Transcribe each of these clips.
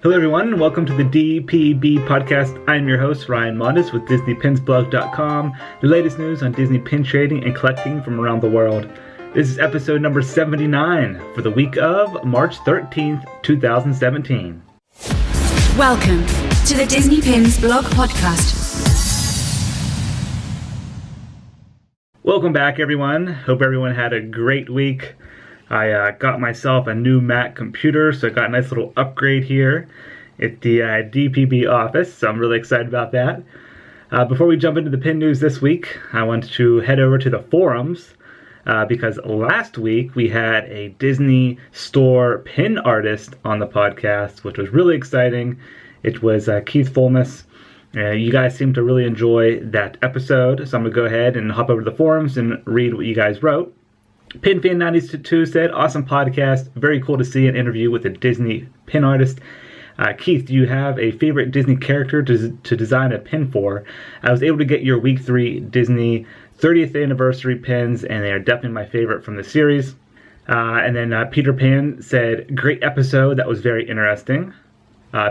Hello everyone, and welcome to the DPB Podcast. I'm your host, Ryan Modis with DisneyPinsBlog.com, the latest news on Disney pin trading and collecting from around the world. This is episode number 79 for the week of March 13th, 2017. Welcome to the Disney Pins Blog Podcast. Welcome back everyone. Hope everyone had a great week. I got myself a new Mac computer, so I got a nice little upgrade here at the DPB office, so I'm really excited about that. Before we jump into the pin news this week, I want to head over to the forums because last week we had a Disney Store pin artist on the podcast, which was really exciting. It was Keith Fulmus. You guys seemed to really enjoy that episode, so I'm going to go ahead and hop over to the forums and read what you guys wrote. PinFan92 said, awesome podcast. Very cool to see an interview with a Disney pin artist. Keith, do you have a favorite Disney character to design a pin for? I was able to get your Week 3 Disney 30th anniversary pins, and they are definitely my favorite from the series. And then Peter Pan said, great episode. That was very interesting.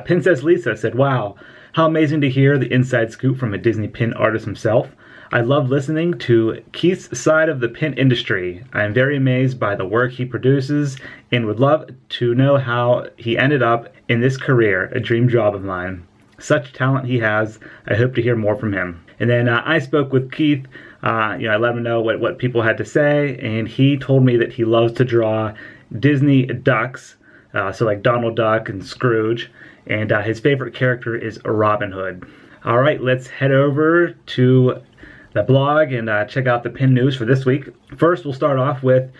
Princess Lisa said, wow, how amazing to hear the inside scoop from a Disney pin artist himself. I love listening to Keith's side of the pin industry. I am very amazed by the work he produces and would love to know how he ended up in this career, a dream job of mine. Such talent he has. I hope to hear more from him. And then I spoke with Keith. I let him know what people had to say, and he told me that he loves to draw Disney ducks, so like Donald Duck and Scrooge, and his favorite character is Robin Hood. All right, let's head over to the blog and check out the pin news for this week. First, we'll start off with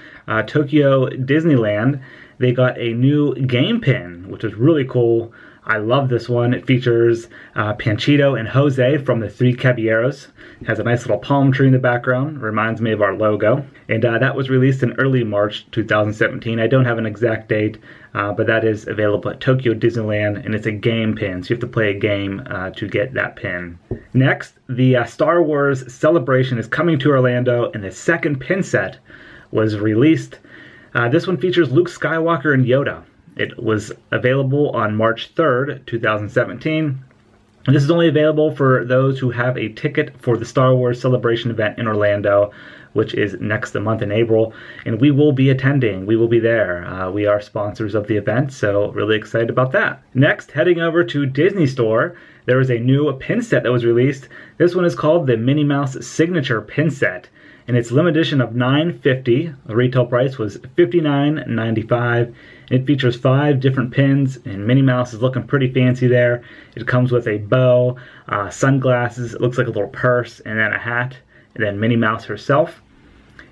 Tokyo Disneyland. They got a new game pin, which is really cool. I love this one. It features Panchito and Jose from the Three Caballeros. It has a nice little palm tree in the background. Reminds me of our logo. And that was released in early March 2017. I don't have an exact date, but that is available at Tokyo Disneyland, and it's a game pin, so you have to play a game to get that pin. Next, the Star Wars Celebration is coming to Orlando, and the second pin set was released. This one features Luke Skywalker and Yoda. It was available on March 3rd, 2017. And this is only available for those who have a ticket for the Star Wars Celebration event in Orlando, which is next month in April. And we will be attending. We will be there. We are sponsors of the event, so really excited about that. Next, heading over to Disney Store, there is a new pin set that was released. This one is called the Minnie Mouse Signature Pin Set. And it's limited edition of $9.50. The retail price was $59.95. It features 5 different pins, and Minnie Mouse is looking pretty fancy there. It comes with a bow, sunglasses, it looks like a little purse, and then a hat, and then Minnie Mouse herself.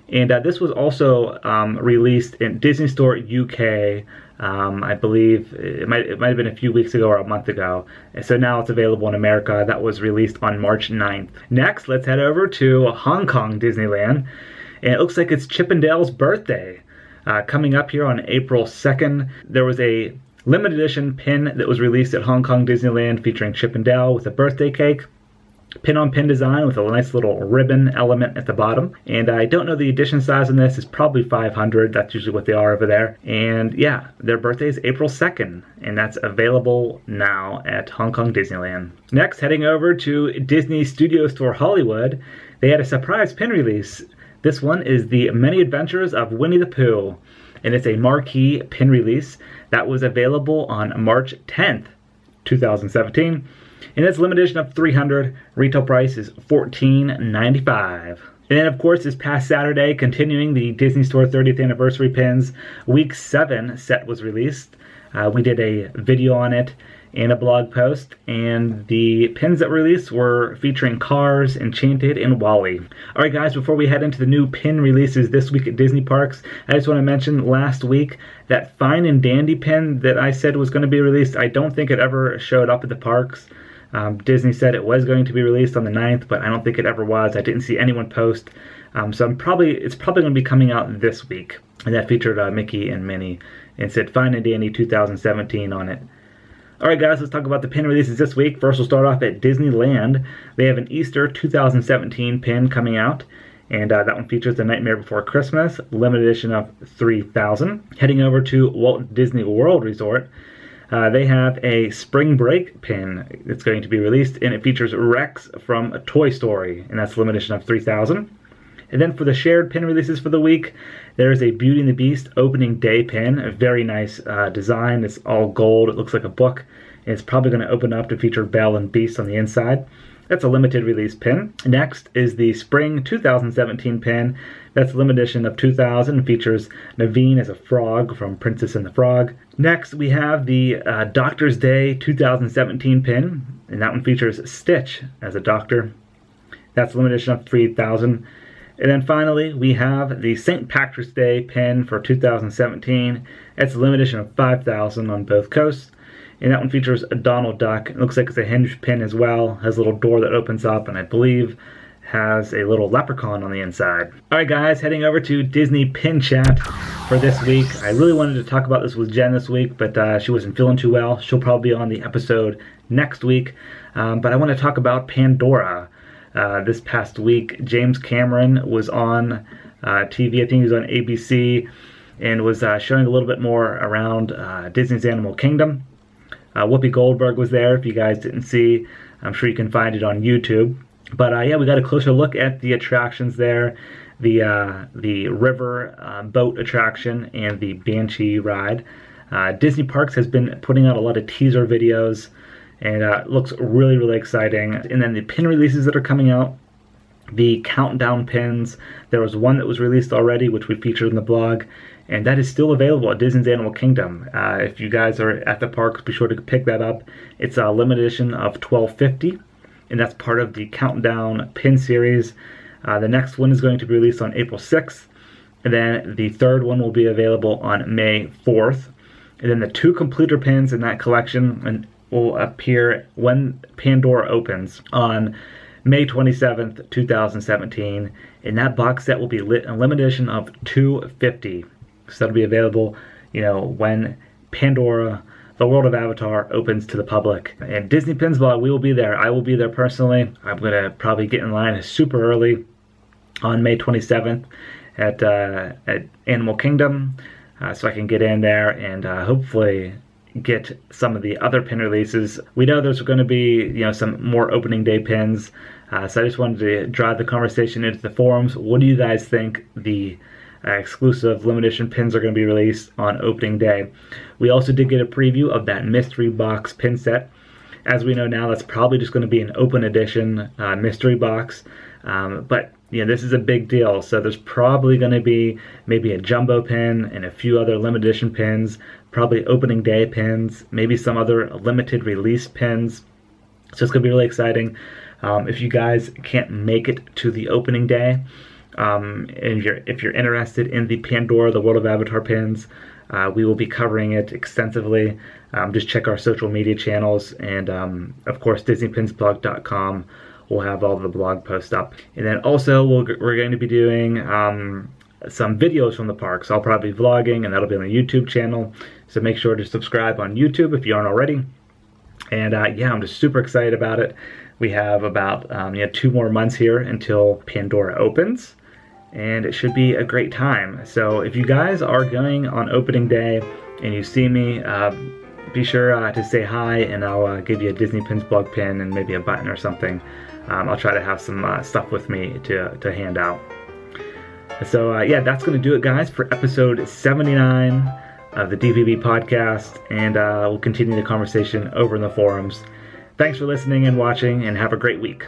And this was also released in Disney Store UK, I believe it might have been a few weeks ago or a month ago. And so now it's available in America. That was released on March 9th. Next, let's head over to Hong Kong Disneyland. And it looks like it's Chip 'n Dale's birthday. Coming up here on April 2nd, there was a limited edition pin that was released at Hong Kong Disneyland featuring Chip 'n Dale with a birthday cake. Pin-on-pin design with a nice little ribbon element at the bottom. And I don't know the edition size on this. It's probably 500. That's usually what they are over there. And yeah, their birthday is April 2nd. And that's available now at Hong Kong Disneyland. Next, heading over to Disney Studio Store Hollywood. They had a surprise pin release. This one is the Many Adventures of Winnie the Pooh. And it's a marquee pin release that was available on March 10th, 2017. And it's limited edition of 300. Retail price is $14.95. And then, of course, this past Saturday, continuing the Disney Store 30th Anniversary Pins, Week 7 set was released. We did a video on it and a blog post, and the pins that were released were featuring Cars, Enchanted, and Wall-E. Alright guys, before we head into the new pin releases this week at Disney Parks, I just want to mention last week that Fine and Dandy pin that I said was going to be released, I don't think it ever showed up at the parks. Disney said it was going to be released on the 9th, but I don't think it ever was. I didn't see anyone post. So it's probably going to be coming out this week. And that featured Mickey and Minnie and said Fine and Dandy 2017 on it. Alright guys, let's talk about the pin releases this week. First we'll start off at Disneyland. They have an Easter 2017 pin coming out. And that one features The Nightmare Before Christmas, limited edition of 3,000. Heading over to Walt Disney World Resort. They have a Spring Break pin that's going to be released, and it features Rex from Toy Story, and that's a limited edition of 3,000. And then for the shared pin releases for the week, there is a Beauty and the Beast opening day pin, a very nice design. It's all gold. It looks like a book. And it's probably going to open up to feature Belle and Beast on the inside. That's a limited release pin. Next is the Spring 2017 pin. That's a limited edition of 2,000. Features Naveen as a frog from Princess and the Frog. Next, we have the Doctor's Day 2017 pin, and that one features Stitch as a doctor. That's a limited edition of 3,000. And then finally, we have the St. Patrick's Day pin for 2017. It's a limited edition of 5,000 on both coasts. And that one features a Donald Duck. It looks like it's a hinged pin as well. Has a little door that opens up, and I believe has a little leprechaun on the inside. Alright guys, heading over to Disney Pin Chat for this week. I really wanted to talk about this with Jen this week, but she wasn't feeling too well. She'll probably be on the episode next week. But I want to talk about Pandora. This past week, James Cameron was on TV. I think he was on ABC and was showing a little bit more around Disney's Animal Kingdom. Whoopi Goldberg was there. If you guys didn't see, I'm sure you can find it on YouTube. But yeah, we got a closer look at the attractions there. The river boat attraction and the Banshee ride. Disney Parks has been putting out a lot of teaser videos, and it looks really, really exciting. And then the pin releases that are coming out, the countdown pins. There was one that was released already, which we featured in the blog, and that is still available at Disney's Animal Kingdom. If you guys are at the parks, be sure to pick that up. It's a limited edition of 1,250, and that's part of the countdown pin series. The next one is going to be released on April 6th, and then the third one will be available on May 4th. And then the two completer pins in that collection will appear when Pandora opens on May 27th, 2017. And that box set will be a limited edition of 250. So that'll be available, when Pandora, the World of Avatar, opens to the public. And Disney Pins Blog, we will be there. I will be there personally. I'm going to probably get in line super early on May 27th at Animal Kingdom, so I can get in there and hopefully get some of the other pin releases. We know there's going to be some more opening day pins, so I just wanted to drive the conversation into the forums. What do you guys think the exclusive limited edition pins are going to be released on opening day? We also did get a preview of that mystery box pin set. As we know now, that's probably just going to be an open edition mystery box, but this is a big deal, so there's probably going to be maybe a jumbo pin and a few other limited edition pins, probably opening day pins, maybe some other limited release pins. So it's going to be really exciting. If you guys can't make it to the opening day, and if you're interested in the Pandora, the World of Avatar pins, we will be covering it extensively. Just check our social media channels, and of course DisneyPinsBlog.com will have all the blog posts up. And then also we're going to be doing some videos from the parks. I'll probably be vlogging, and that'll be on the YouTube channel. So make sure to subscribe on YouTube if you aren't already. And yeah, I'm just super excited about it. We have about 2 more months here until Pandora opens, and it should be a great time. So if you guys are going on opening day and you see me, be sure to say hi, and I'll give you a Disney Pins Blog pin and maybe a button or something. I'll try to have some stuff with me to hand out. So yeah, that's going to do it, guys, for episode 79 of the DPB Podcast, and we'll continue the conversation over in the forums. Thanks for listening and watching, and have a great week.